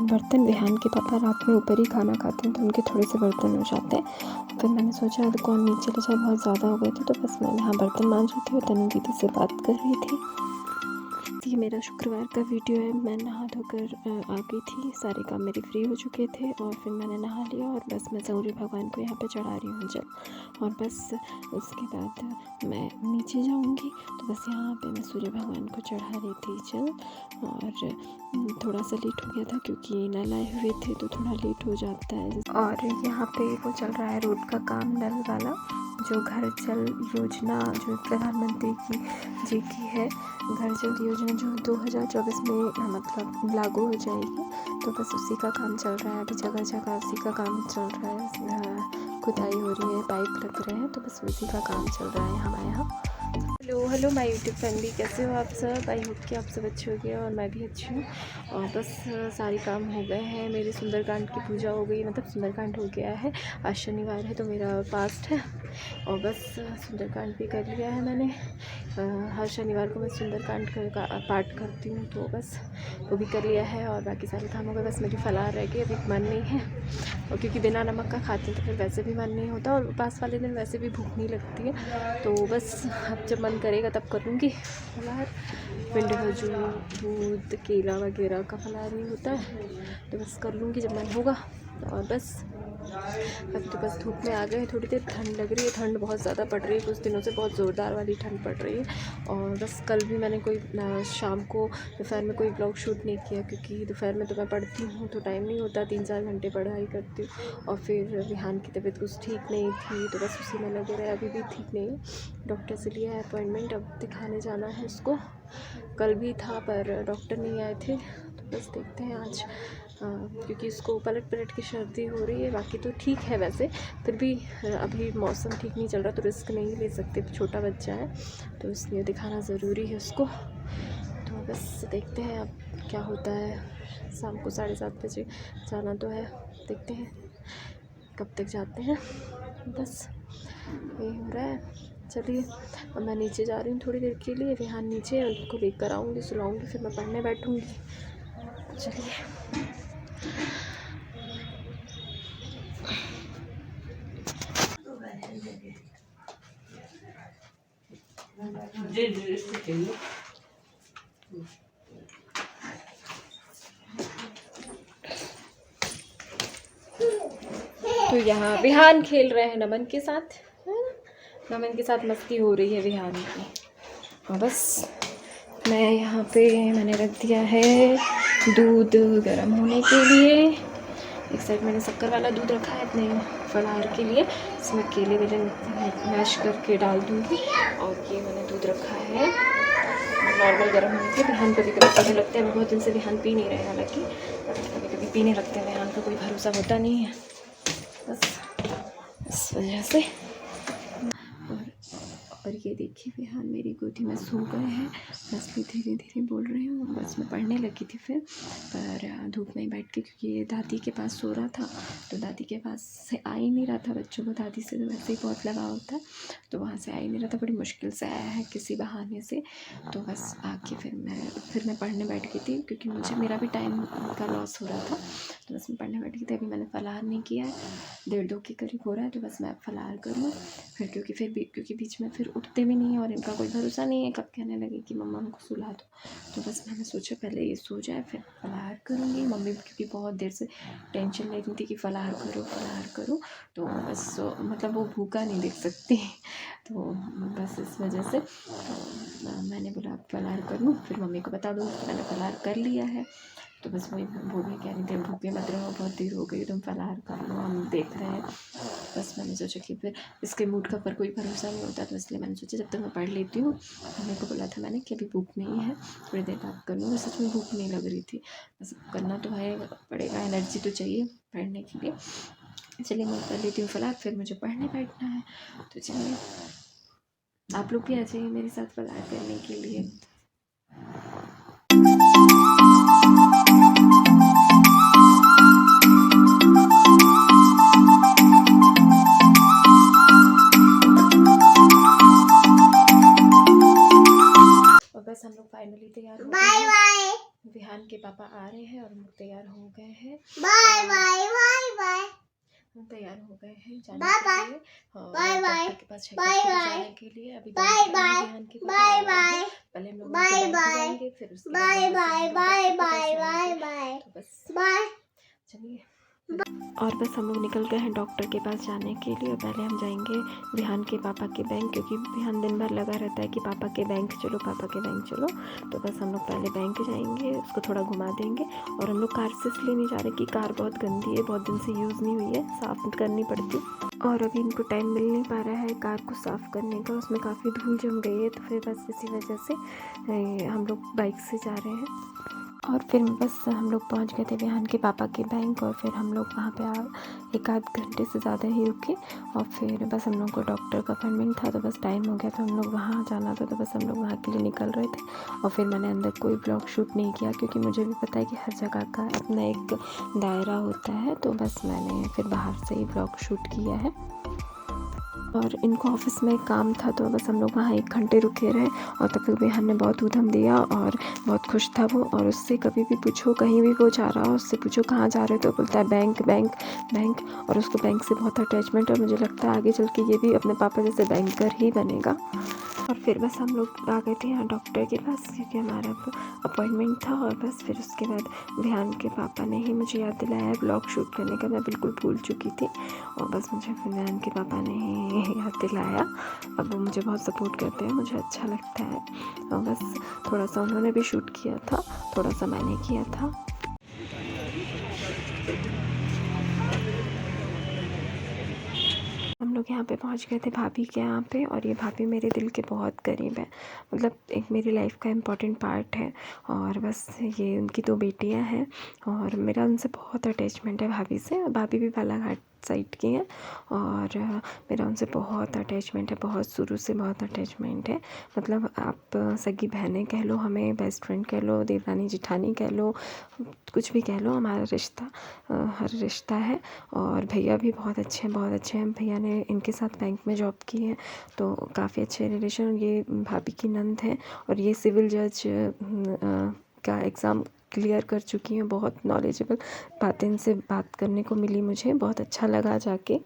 बर्तन विहान के पापा रात में ऊपर ही खाना खाते हैं तो उनके थोड़े से बर्तन हो जाते हैं। फिर मैंने सोचा अब कौन नीचे ले जाए, बहुत ज़्यादा हो गए थे, तो बस मैंने यहाँ बर्तन मांज रही थी और तनु दीदी से बात कर रही थी। ये मेरा शुक्रवार का वीडियो है। मैं नहा धोकर आ गई थी, सारे काम मेरे फ्री हो चुके थे और फिर मैंने नहा लिया और बस मैं सूर्य भगवान को यहाँ पे चढ़ा रही हूँ जल। और बस उसके बाद मैं नीचे जाऊँगी, तो बस यहाँ पे मैं सूर्य भगवान को चढ़ा रही थी जल। और थोड़ा सा लेट हो गया था क्योंकि नल आए हुए थे तो थोड़ा लेट हो जाता है। और यहाँ पे वो चल रहा है रोड का काम, नल वाला, जो घर जल योजना जो प्रधानमंत्री जी की है, घर जल योजना जो 2024 में मतलब लागू हो जाएगी। तो बस उसी का काम चल रहा है अभी, जगह जगह उसी का काम चल रहा है। खुदाई हो रही है, पाइप लग रहे हैं, तो बस उसी का काम चल रहा है हमारे यहाँ। हेलो माय यूट्यूब फैमिली, कैसे हो आप सब? आई होप कि आप सब अच्छे हो गए और मैं भी अच्छी हूँ। और बस सारे काम हो गए हैं, मेरी सुंदरकांड की पूजा हो गई, मतलब सुंदरकांड हो गया है। आज शनिवार है तो मेरा फास्ट है और बस सुंदरकांड भी कर लिया है मैंने। हर शनिवार को मैं सुंदरकांड का पाठ करती हूँ, तो बस वो भी कर लिया है और बाकी सारे काम हो गए। बस मेरी फलाहार रह गई, अभी मन नहीं है, और क्योंकि बिना नमक का खाती हूँ तो फिर वैसे भी मन नहीं होता और उपास वाले दिन वैसे भी भूख नहीं लगती है। तो बस अब जब मन करेगा तब कर लूँगी फलाहार। पिंड खजूर, दूध, केला वगैरह का फलाहार ही होता है, तो बस कर लूँगी जब मन होगा। और बस अभी तो बस धूप में आ गए, थोड़ी देर ठंड लग रही है, ठंड बहुत ज़्यादा पड़ रही है, कुछ दिनों से बहुत ज़ोरदार वाली ठंड पड़ रही है। और बस कल भी मैंने कोई शाम को दोपहर में कोई ब्लॉग शूट नहीं किया, क्योंकि दोपहर में तो मैं पढ़ती हूँ तो टाइम नहीं होता, 3-4 घंटे पढ़ाई करती हूँ। और फिर विहान की तबीयत कुछ ठीक नहीं थी तो बस उसी में लगे रहे, अभी भी ठीक नहीं है। डॉक्टर से लिया है अपॉइंटमेंट, अब दिखाने जाना है उसको। कल भी था पर डॉक्टर नहीं आए थे, तो बस देखते हैं आज, क्योंकि उसको पलट की सर्दी हो रही है। बाकी तो ठीक है वैसे, फिर भी अभी मौसम ठीक नहीं चल रहा तो रिस्क नहीं ले सकते, छोटा बच्चा है तो इसलिए दिखाना ज़रूरी है उसको। तो बस देखते हैं अब क्या होता है। शाम को 7:30 बजे जाना तो है, देखते हैं कब तक जाते हैं। बस यही हो रहा है। चलिए अब मैं नीचे जा रही हूँ थोड़ी देर के लिए, विहान नीचे है, उनको लेकर आऊँगी, सुलाऊँगी, फिर मैं पढ़ने बैठूँगी। चलिए तो यहाँ विहान खेल रहे हैं नमन के साथ, नमन के साथ मस्ती हो रही है विहान की। और बस मैं यहाँ पे मैंने रख दिया है दूध गर्म होने के लिए। एक साइड मैंने शक्कर वाला दूध रखा है अपने फलाहार के लिए, इसमें केले वेले मैश करके डाल दूँगी। और ये मैंने दूध रखा है नॉर्मल गर्म होने के। विहान कभी कभी पीने लगते हैं, बहुत दिन से विहान पी नहीं रहे, हालांकि कभी कभी पीने लगते हैं, विहान का कोई भरोसा होता नहीं है, बस इस वजह से। और ये देखिए विहान मेरी गोदी में सो गए हैं, बस मैं धीरे धीरे बोल रही हूँ। बस मैं पढ़ने लगी थी फिर, पर धूप में ही बैठ के, क्योंकि ये दादी के पास सो रहा था तो दादी के पास से आ ही नहीं रहा था। बच्चों को दादी से तो वैसे ही बहुत लगाव होता है, तो वहाँ से आ ही नहीं रहा था, बड़ी मुश्किल से आया है किसी बहाने से। तो बस आके फिर मैं पढ़ने बैठ गई थी, क्योंकि मुझे मेरा भी टाइम का लॉस हो रहा था, तो बस मैं पढ़ने बैठ गई थी। अभी मैंने फलाहार नहीं किया है, 1:30-2 के करीब हो रहा है, तो बस मैं फलाहार कर लूँ फिर, क्योंकि बीच में फिर उठते भी नहीं है और इनका कोई भरोसा नहीं है कब कहने लगे कि मम्मा हमको सुला दो। तो बस मैंने सोचा पहले ये सो जाए फिर फलाहार करूँगी। मम्मी क्योंकि बहुत देर से टेंशन ले रही थी कि फलाहार करो, तो बस मतलब वो भूखा नहीं देख सकती, तो बस इस वजह से तो मैंने बोला फलाहार कर लूँ, फिर मम्मी को बता दूँ मैंने फलाहार कर लिया है। तो बस वही वो भी कह रही थी भूखे मत रहो, बहुत देर हो गई, तुम फलाहार कर लो, हम देख रहे हैं। बस मैंने सोचा कि फिर इसके मूड का पर कोई भरोसा नहीं होता, तो इसलिए मैंने सोचा जब तक मैं पढ़ लेती हूँ। मम्मी को बोला था मैंने कि अभी भूख नहीं है, थोड़ी देर बाद कर लूँगी। सच में भूख नहीं लग रही थी, बस करना तो है पड़ेगा, एनर्जी तो चाहिए पढ़ने के लिए। चलिए मैं कर लेती हूँ फलाहार, फिर मुझे पढ़ने बैठना है। तो चलिए आप लोग भी आ जाइए मेरे साथ फलाहार करने के लिए। बस हम लोग फाइनली तैयार हो गए हैं, विहान के पापा आ रहे हैं और हम लोग तैयार हो गए हैं, बाय बाय बाय बाय, हम तैयार हो गए हैं जाने के लिए और डॉक्टर के पास चेकअप के लिए जाने के लिए। अभी ध्यान के बाय बाय, पहले हम लोग बैंक जाएंगे, फिर उसके बाद bye bye bye bye bye, तो बस बाय। चलिए। और बस हम लोग निकल गए हैं डॉक्टर के पास जाने के लिए। पहले हम जाएंगे विहान के पापा के बैंक, क्योंकि विहान दिन भर लगा रहता है कि पापा के बैंक चलो, पापा के बैंक चलो। तो बस हम लोग पहले बैंक जाएंगे, उसको थोड़ा घुमा देंगे। और हम लोग कार से इसलिए नहीं जा रहे कि कार बहुत गंदी है, बहुत दिन से यूज़ नहीं हुई है, साफ़ करनी पड़ती। और अभी इनको टाइम मिल नहीं पा रहा है कार को साफ़ करने का, उसमें काफ़ी धूल जम गई है। तो फिर बस इसी वजह से हम लोग बाइक से जा रहे हैं। और फिर बस हम लोग पहुंच गए थे विहान के पापा के बैंक। और फिर हम लोग वहाँ पे एक आध घंटे से ज़्यादा ही रुके। और फिर बस हम लोग को डॉक्टर का अपॉइंटमेंट था, तो बस टाइम हो गया था, हम लोग वहाँ जाना था, तो बस हम लोग वहाँ के लिए निकल रहे थे। और फिर मैंने अंदर कोई ब्लॉग शूट नहीं किया, क्योंकि मुझे भी पता है कि हर जगह का अपना एक दायरा होता है। तो बस मैंने फिर बाहर से ही ब्लॉग शूट किया है। और इनको ऑफिस में काम था, तो बस हम लोग वहाँ 1 घंटे रुके रहे। और तब तक विहान ने बहुत ऊधम दिया और बहुत खुश था वो। और उससे कभी भी पूछो, कहीं भी वो जा रहा हो, उससे पूछो कहाँ जा रहे हो, तो बोलता है बैंक बैंक बैंक। और उसको बैंक से बहुत अटैचमेंट है। मुझे लगता है आगे चल के ये भी अपने पापा जैसे बैंकर ही बनेगा। और फिर बस हम लोग आ गए थे यहाँ डॉक्टर के पास, क्योंकि हमारा अपॉइंटमेंट था। और बस फिर उसके बाद विहान के पापा ने ही मुझे याद दिलाया ब्लॉग शूट करने का, मैं बिल्कुल भूल चुकी थी। और बस मुझे विहान के पापा ने ही याद दिलाया। अब वो मुझे बहुत सपोर्ट करते हैं, मुझे अच्छा लगता है। और बस थोड़ा सा उन्होंने भी शूट किया था, थोड़ा सा मैंने किया था। हम लोग यहाँ पे पहुँच गए थे भाभी के यहाँ पे। और ये भाभी मेरे दिल के बहुत करीब है, मतलब एक मेरी लाइफ का इम्पॉर्टेंट पार्ट है। और बस ये उनकी 2 बेटियाँ हैं और मेरा उनसे बहुत अटैचमेंट है भाभी से। भाभी भी बालाघाट साइड की हैं और मेरा उनसे बहुत अटैचमेंट है, बहुत शुरू से बहुत अटैचमेंट है। मतलब आप सगी बहनें कह लो, हमें बेस्ट फ्रेंड कह लो, देवरानी जेठानी कह लो, कुछ भी कह लो, हमारा रिश्ता हर रिश्ता है। और भैया भी बहुत अच्छे हैं। भैया ने इनके साथ बैंक में जॉब की है, तो काफ़ी अच्छे रिलेशन। ये भाभी की नंद है और ये सिविल जज का एग्ज़ाम क्लियर कर चुकी हैं, बहुत नॉलेजेबल बातें इनसे बात करने को मिली, मुझे बहुत अच्छा लगा जाके।